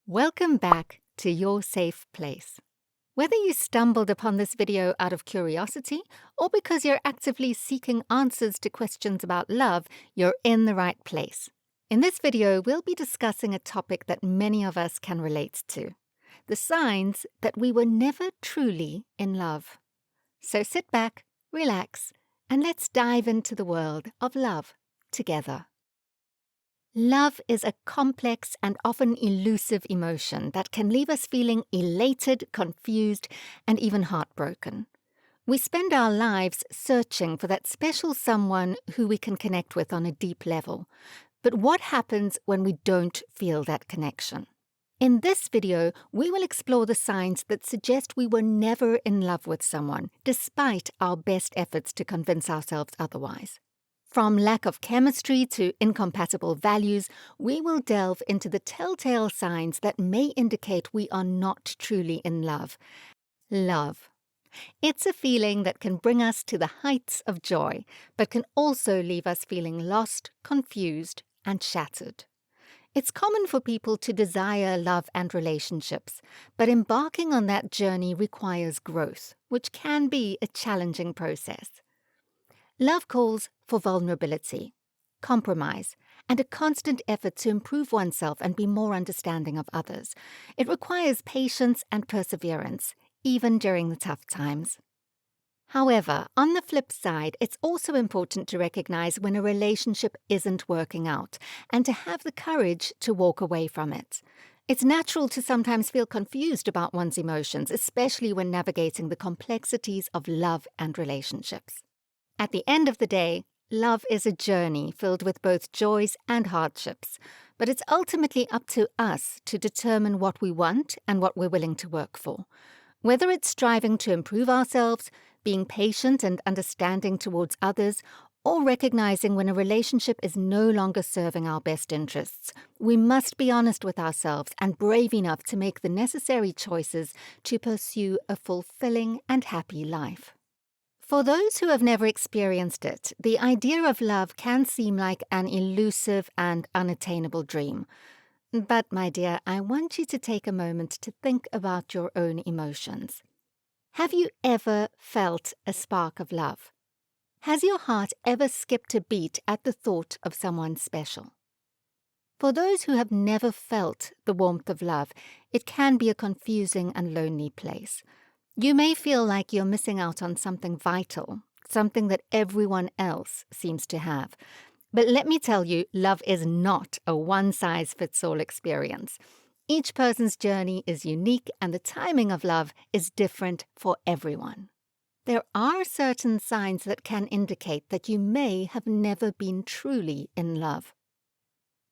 Welcome back to your safe place. Whether you stumbled upon this video out of curiosity or because you're actively seeking answers to questions about love, you're in the right place. In this video, we'll be discussing a topic that many of us can relate to: the signs that we were never truly in love. So sit back, relax, and let's dive into the world of love together. Love is a complex and often elusive emotion that can leave us feeling elated, confused, and even heartbroken. We spend our lives searching for that special someone who we can connect with on a deep level. But what happens when we don't feel that connection? In this video, we will explore the signs that suggest we were never in love with someone, despite our best efforts to convince ourselves otherwise. From lack of chemistry to incompatible values, we will delve into the telltale signs that may indicate we are not truly in love. Love. It's a feeling that can bring us to the heights of joy, but can also leave us feeling lost, confused, and shattered. It's common for people to desire love and relationships, but embarking on that journey requires growth, which can be a challenging process. Love calls for vulnerability, compromise, and a constant effort to improve oneself and be more understanding of others. It requires patience and perseverance, even during the tough times. However, on the flip side, it's also important to recognize when a relationship isn't working out and to have the courage to walk away from it. It's natural to sometimes feel confused about one's emotions, especially when navigating the complexities of love and relationships. At the end of the day, love is a journey filled with both joys and hardships, but it's ultimately up to us to determine what we want and what we're willing to work for. Whether it's striving to improve ourselves, being patient and understanding towards others, or recognizing when a relationship is no longer serving our best interests, we must be honest with ourselves and brave enough to make the necessary choices to pursue a fulfilling and happy life. For those who have never experienced it, the idea of love can seem like an elusive and unattainable dream. But, my dear, I want you to take a moment to think about your own emotions. Have you ever felt a spark of love? Has your heart ever skipped a beat at the thought of someone special? For those who have never felt the warmth of love, it can be a confusing and lonely place. You may feel like you're missing out on something vital, something that everyone else seems to have. But let me tell you, love is not a one-size-fits-all experience. Each person's journey is unique, and the timing of love is different for everyone. There are certain signs that can indicate that you may have never been truly in love.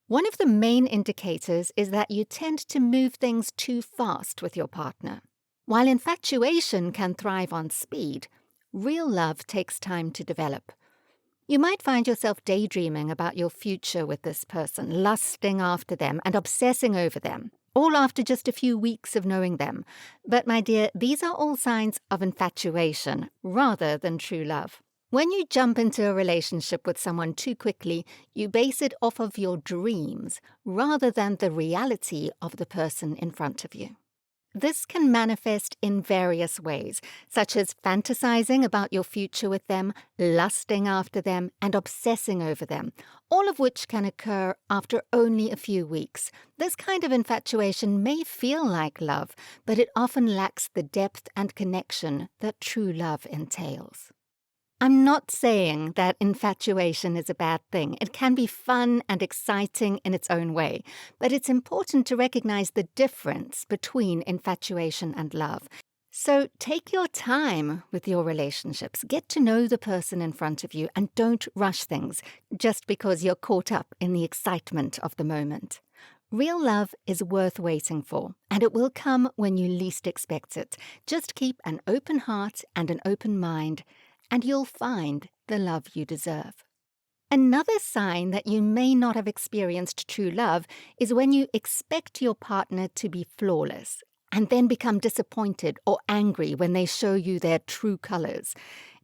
One of the main indicators is that you tend to move things too fast with your partner. While infatuation can thrive on speed, real love takes time to develop. You might find yourself daydreaming about your future with this person, lusting after them and obsessing over them, all after just a few weeks of knowing them. But, my dear, these are all signs of infatuation rather than true love. When you jump into a relationship with someone too quickly, you base it off of your dreams rather than the reality of the person in front of you. This can manifest in various ways, such as fantasizing about your future with them, lusting after them, and obsessing over them, all of which can occur after only a few weeks. This kind of infatuation may feel like love, but it often lacks the depth and connection that true love entails. I'm not saying that infatuation is a bad thing. It can be fun and exciting in its own way, but it's important to recognize the difference between infatuation and love. So take your time with your relationships. Get to know the person in front of you and don't rush things just because you're caught up in the excitement of the moment. Real love is worth waiting for, and it will come when you least expect it. Just keep an open heart and an open mind, and you'll find the love you deserve. Another sign that you may not have experienced true love is when you expect your partner to be flawless and then become disappointed or angry when they show you their true colors.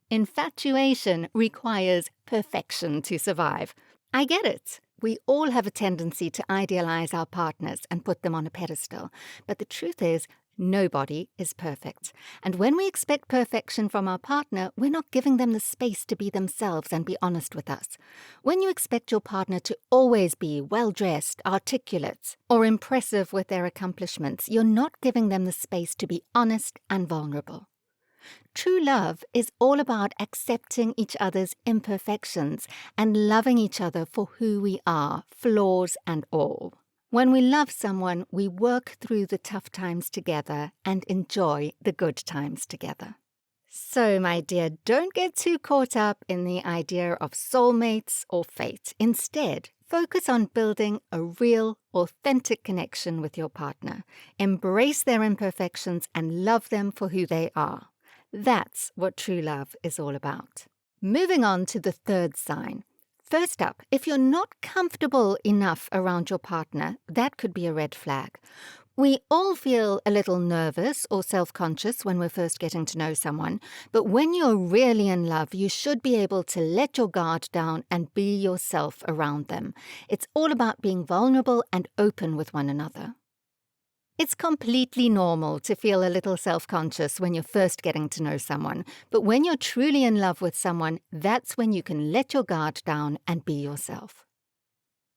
Infatuation requires perfection to survive. I get it. We all have a tendency to idealize our partners and put them on a pedestal. But the truth is, nobody is perfect. And when we expect perfection from our partner, we're not giving them the space to be themselves and be honest with us. When you expect your partner to always be well-dressed, articulate, or impressive with their accomplishments, you're not giving them the space to be honest and vulnerable. True love is all about accepting each other's imperfections and loving each other for who we are, flaws and all. When we love someone, we work through the tough times together and enjoy the good times together. So, my dear, don't get too caught up in the idea of soulmates or fate. Instead, focus on building a real, authentic connection with your partner. Embrace their imperfections and love them for who they are. That's what true love is all about. Moving on to the third sign. First up, if you're not comfortable enough around your partner, that could be a red flag. We all feel a little nervous or self-conscious when we're first getting to know someone, but when you're really in love, you should be able to let your guard down and be yourself around them. It's all about being vulnerable and open with one another. It's completely normal to feel a little self-conscious when you're first getting to know someone, but when you're truly in love with someone, that's when you can let your guard down and be yourself.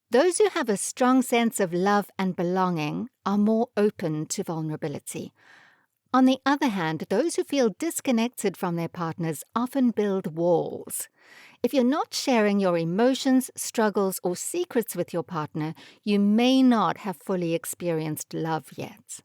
Those who have a strong sense of love and belonging are more open to vulnerability. On the other hand, those who feel disconnected from their partners often build walls. If you're not sharing your emotions, struggles, or secrets with your partner, you may not have fully experienced love yet.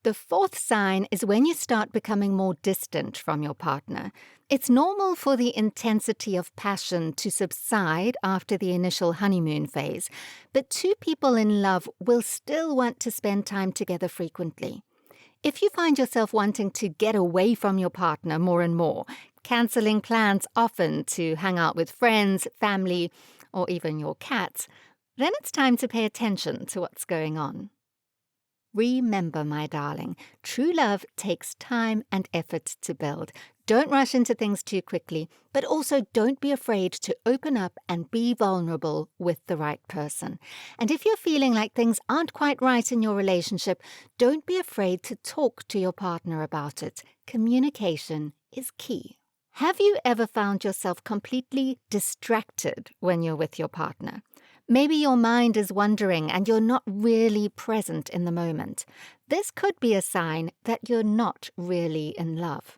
The fourth sign is when you start becoming more distant from your partner. It's normal for the intensity of passion to subside after the initial honeymoon phase, but two people in love will still want to spend time together frequently. If you find yourself wanting to get away from your partner more and more, cancelling plans often to hang out with friends, family, or even your cats, then it's time to pay attention to what's going on. Remember, my darling, true love takes time and effort to build. Don't rush into things too quickly, but also don't be afraid to open up and be vulnerable with the right person. And if you're feeling like things aren't quite right in your relationship, don't be afraid to talk to your partner about it. Communication is key. Have you ever found yourself completely distracted when you're with your partner? Maybe your mind is wandering and you're not really present in the moment. This could be a sign that you're not really in love.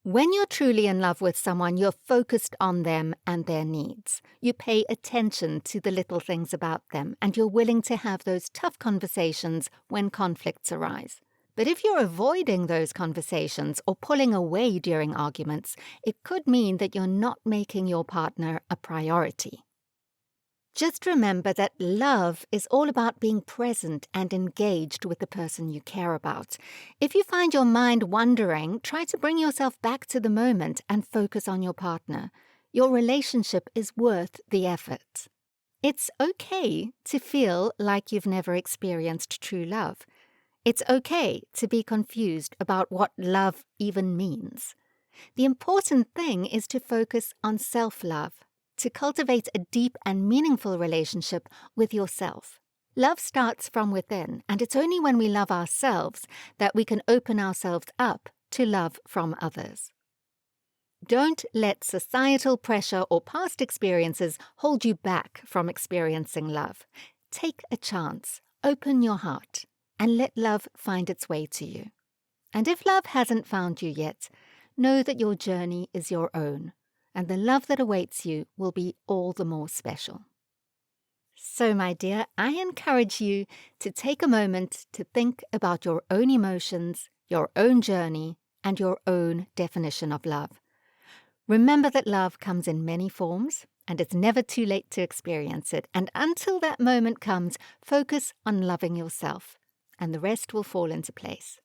When you're truly in love with someone, you're focused on them and their needs. You pay attention to the little things about them, and you're willing to have those tough conversations when conflicts arise. But if you're avoiding those conversations or pulling away during arguments, it could mean that you're not making your partner a priority. Just remember that love is all about being present and engaged with the person you care about. If you find your mind wandering, try to bring yourself back to the moment and focus on your partner. Your relationship is worth the effort. It's okay to feel like you've never experienced true love. It's okay to be confused about what love even means. The important thing is to focus on self-love, to cultivate a deep and meaningful relationship with yourself. Love starts from within, and it's only when we love ourselves that we can open ourselves up to love from others. Don't let societal pressure or past experiences hold you back from experiencing love. Take a chance, open your heart, and let love find its way to you. And if love hasn't found you yet, know that your journey is your own, and the love that awaits you will be all the more special. So, my dear, I encourage you to take a moment to think about your own emotions, your own journey, and your own definition of love. Remember that love comes in many forms, and it's never too late to experience it. And until that moment comes, focus on loving yourself, and the rest will fall into place.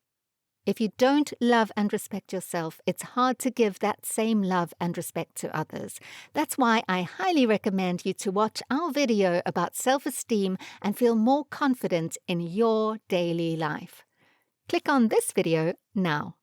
If you don't love and respect yourself, it's hard to give that same love and respect to others. That's why I highly recommend you to watch our video about self-esteem and feel more confident in your daily life. Click on this video now.